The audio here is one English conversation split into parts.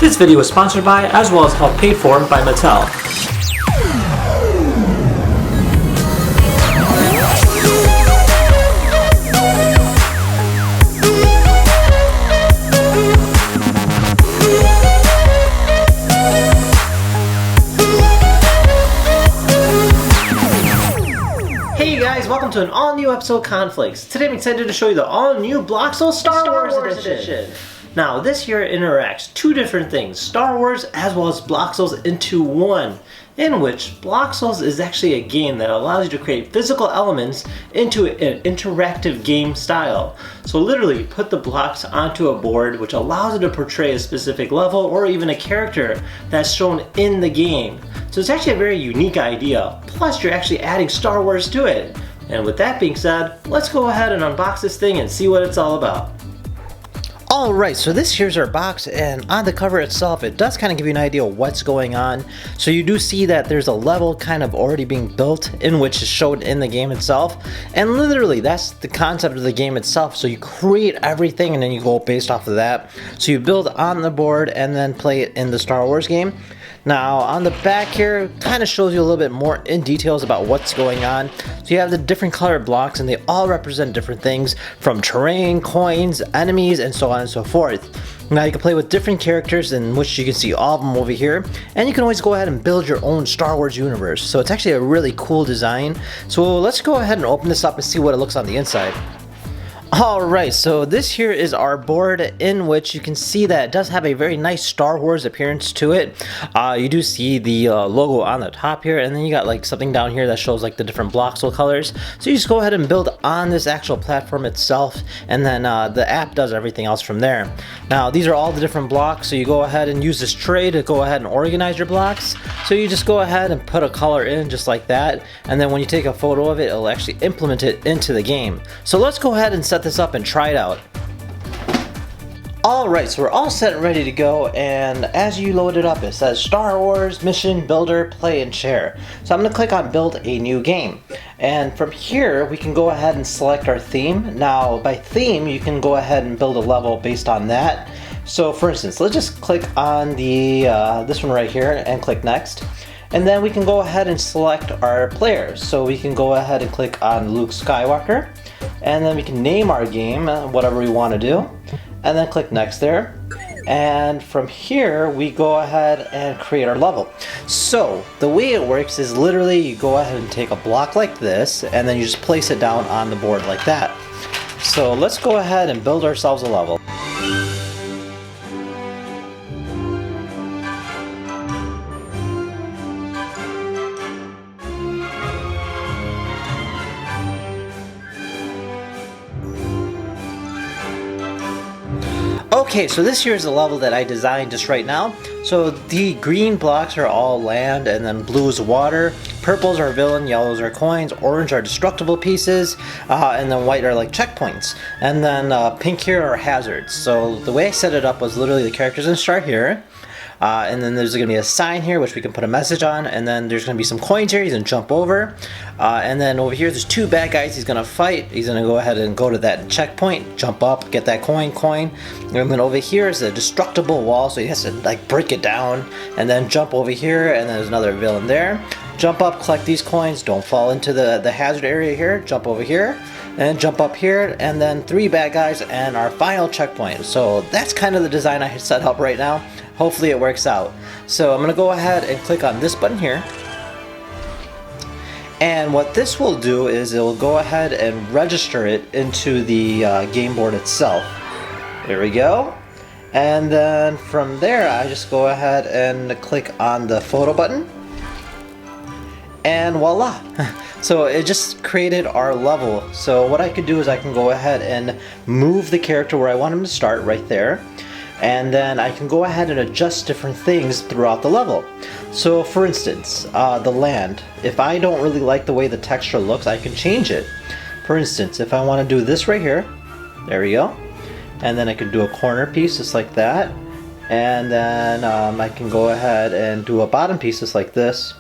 This video is sponsored by, as well as help paid for by Mattel. Hey guys, welcome to an all-new episode of Conflicts. Today I'm excited to show you the all-new Bloxels Star Wars Edition. Now this here interacts two different things, Star Wars as well as Bloxels into one, in which Bloxels is actually a game that allows you to create physical elements into an interactive game style. So literally you put the blocks onto a board which allows it to portray a specific level or even a character that's shown in the game. So it's actually a very unique idea, plus you're actually adding Star Wars to it. And with that being said, let's go ahead and unbox this thing and see what it's all about. Alright, so this here's our box, and on the cover itself it does kind of give you an idea of what's going on. So you do see that there's a level kind of already being built in which is shown in the game itself, and literally that's the concept of the game itself. So you create everything and then you go based off of that. So you build on the board and then play it in the Star Wars game. Now on the back here kind of shows you a little bit more in details about what's going on. So you have the different colored blocks and they all represent different things, from terrain, coins, enemies, and so on and so forth. Now you can play with different characters, in which you can see all of them over here, and you can always go ahead and build your own Star Wars universe. So it's actually a really cool design. So let's go ahead and open this up and see what it looks on the inside. Alright, so this here is our board, in which you can see that it does have a very nice Star Wars appearance to it. You do see the logo on the top here, and then you got like something down here that shows like the different Bloxel colors. So you just go ahead and build on this actual platform itself, and then the app does everything else from there. Now these are all the different blocks, so you go ahead and use this tray to go ahead and organize your blocks. So you just go ahead and put a color in just like that, and then when you take a photo of it, it'll actually implement it into the game. So let's go ahead and set this up and try it out. Alright, so we're all set and ready to go, and as you load it up it says Star Wars Mission Builder Play and Share. So I'm going to click on Build a New Game, and from here we can go ahead and select our theme. Now by theme you can go ahead and build a level based on that. So for instance, let's just click on the this one right here and click Next. And then we can go ahead and select our players. So we can go ahead and click on Luke Skywalker, and then we can name our game whatever we want to do, and then click Next there. And from here we go ahead and create our level. So the way it works is literally you go ahead and take a block like this, and then you just place it down on the board like that. So let's go ahead and build ourselves a level. Okay, so this here is the level that I designed just right now. So the green blocks are all land, and then blue is water, purples are villain, yellows are coins, orange are destructible pieces, and then white are like checkpoints. And then pink here are hazards. So the way I set it up was literally the character's gonna start here. And then there's going to be a sign here which we can put a message on, and then there's going to be some coins here he's going to jump over, and then over here there's two bad guys he's going to fight. He's going to go ahead and go to that checkpoint, jump up, get that coin, and then over here is a destructible wall, so he has to like break it down, and then jump over here, and then there's another villain there. Jump up, collect these coins, don't fall into the hazard area here, jump over here, and jump up here, and then three bad guys and our final checkpoint. So that's kind of the design I set up right now. Hopefully it works out. So I'm going to go ahead and click on this button here, and what this will do is it will go ahead and register it into the game board itself. There we go. And then from there I just go ahead and click on the photo button, and voila. So it just created our level. So what I could do is I can go ahead and move the character where I want him to start right there, and then I can go ahead and adjust different things throughout the level. So for instance, the land, if I don't really like the way the texture looks, I can change it. For instance, if I want to do this right here, there we go, and then I can do a corner piece just like that, and then I can go ahead and do a bottom piece just like this,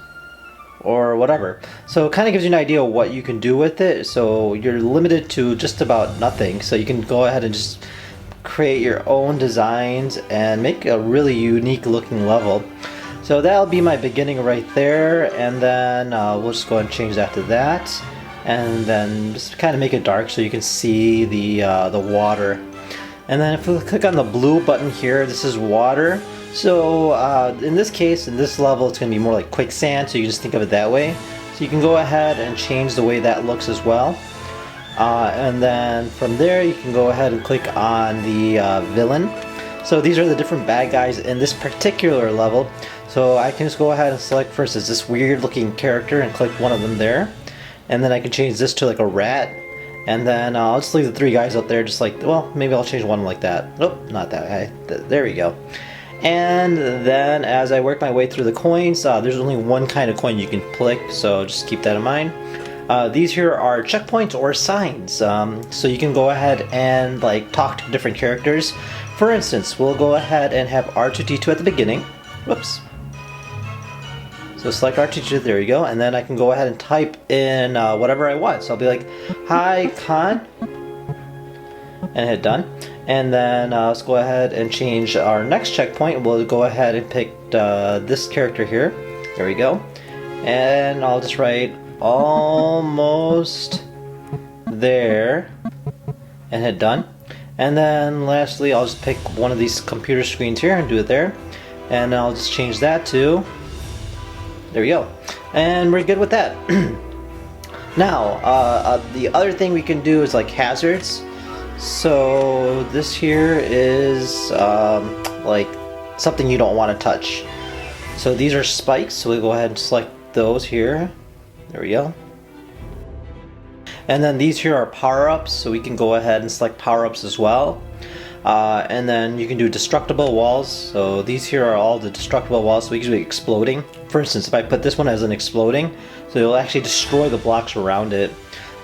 or whatever. So it kind of gives you an idea of what you can do with it. So you're limited to just about nothing, so you can go ahead and just create your own designs and make a really unique looking level. So that'll be my beginning right there, and then we'll just go ahead and change that to that, and then just kind of make it dark so you can see the water. And then if we click on the blue button here, this is water. So in this case, in this level, it's going to be more like quicksand, so you just think of it that way. So you can go ahead and change the way that looks as well. And then from there, you can go ahead and click on the villain. So these are the different bad guys in this particular level. So I can just go ahead and select first as this weird looking character and click one of them there. And then I can change this to like a rat. And then I'll just leave the three guys up there just like, well, maybe I'll change one like that. Oh, not that guy. There we go. And then as I work my way through the coins, there's only one kind of coin you can click, so just keep that in mind. These here are checkpoints or signs, so you can go ahead and like talk to different characters. For instance, we'll go ahead and have R2-D2 at the beginning. Whoops. So select R2-D2, there you go, and then I can go ahead and type in whatever I want. So I'll be like, "Hi, Khan," and hit done. And then let's go ahead and change our next checkpoint. We'll go ahead and pick this character here. There we go. And I'll just write almost there and hit done. And then lastly, I'll just pick one of these computer screens here and do it there. And I'll just change that to, there we go. And we're good with that. Now, the other thing we can do is like hazards. So this here is like something you don't want to touch. So these are spikes, so we'll go ahead and select those here. There we go. And then these here are power-ups, so we can go ahead and select power-ups as well. And then you can do destructible walls. So these here are all the destructible walls, so we can be exploding. For instance, if I put this one as an exploding, so it'll actually destroy the blocks around it.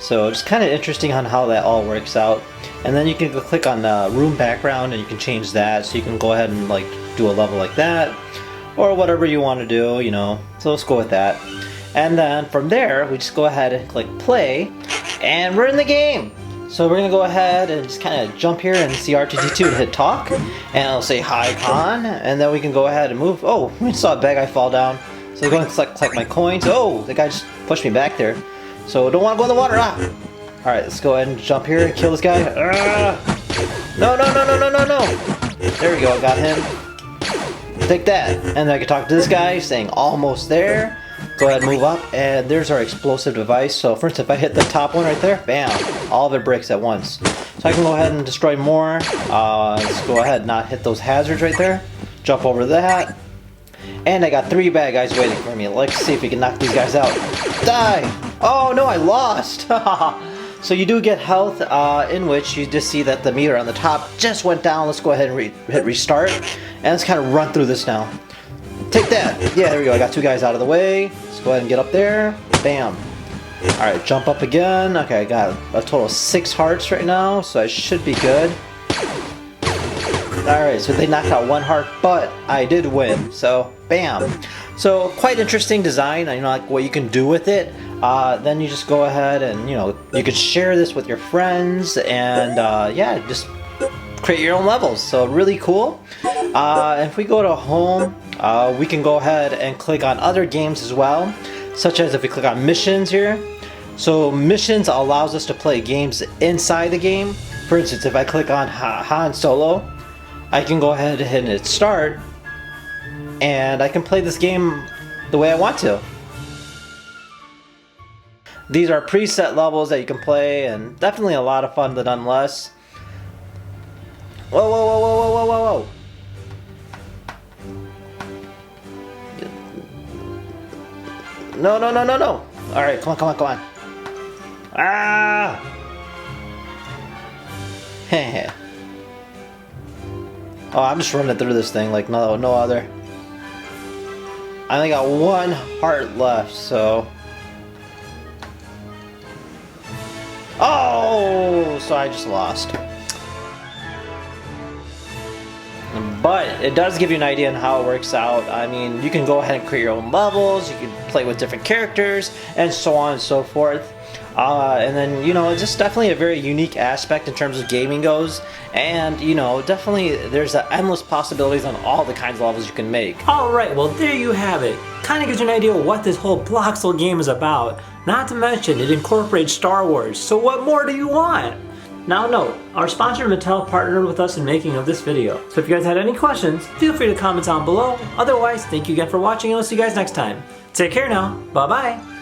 So it's kind of interesting on how that all works out. And then you can go click on room background and you can change that, so you can go ahead and like do a level like that or whatever you want to do, you know. So let's go with that. And then from there we just go ahead and click play and we're in the game. So we're gonna go ahead and just kind of jump here and see R2-D2 and hit talk, and it'll say hi Khan, and then we can go ahead and move. Oh, we saw a bad guy fall down, so I'm going to collect my coins. Oh, the guy just pushed me back there, so don't want to go in the water. Alright, let's go ahead and jump here and kill this guy. No. There we go, I got him. Take that. And then I can talk to this guy saying almost there. Go ahead and move up, and there's our explosive device. So for instance, if I hit the top one right there, bam, all of it breaks at once. So I can go ahead and destroy more. Let's go ahead and not hit those hazards right there. Jump over that. And I got 3 bad guys waiting for me. Let's see if we can knock these guys out. Die! Oh no, I lost! So you do get health, in which you just see that the meter on the top just went down. Let's go ahead and hit restart. And let's kind of run through this now. Take that! Yeah, there we go. I got 2 guys out of the way. Let's go ahead and get up there. Bam. Alright, jump up again. Okay, I got a total of 6 hearts right now, so I should be good. Alright, so they knocked out 1 heart, but I did win. So, bam. So, quite interesting design. You know, like what you can do with it. Then you just go ahead and, you know, you could share this with your friends and, yeah, just create your own levels. So, really cool. If we go to home, we can go ahead and click on other games as well, such as if we click on missions here. So missions allows us to play games inside the game. For instance, if I click on Han Solo, I can go ahead and hit start, and I can play this game the way I want to. These are preset levels that you can play, and definitely a lot of fun nonetheless. Whoa. No. Alright, come on. Ah! Heh. Oh, I'm just running through this thing like no other. I only got 1 heart left, so... Oh! So I just lost. but it does give you an idea on how it works out. I mean, you can go ahead and create your own levels, you can play with different characters, and so on and so forth. And then, you know, it's just definitely a very unique aspect in terms of gaming goes. And, you know, definitely there's endless possibilities on all the kinds of levels you can make. Alright, well there you have it. Kind of gives you an idea of what this whole Bloxel game is about. Not to mention, it incorporates Star Wars, so what more do you want? Now note, our sponsor Mattel partnered with us in making of this video. So if you guys had any questions, feel free to comment down below. Otherwise, thank you again for watching and we'll see you guys next time. Take care now, bye bye!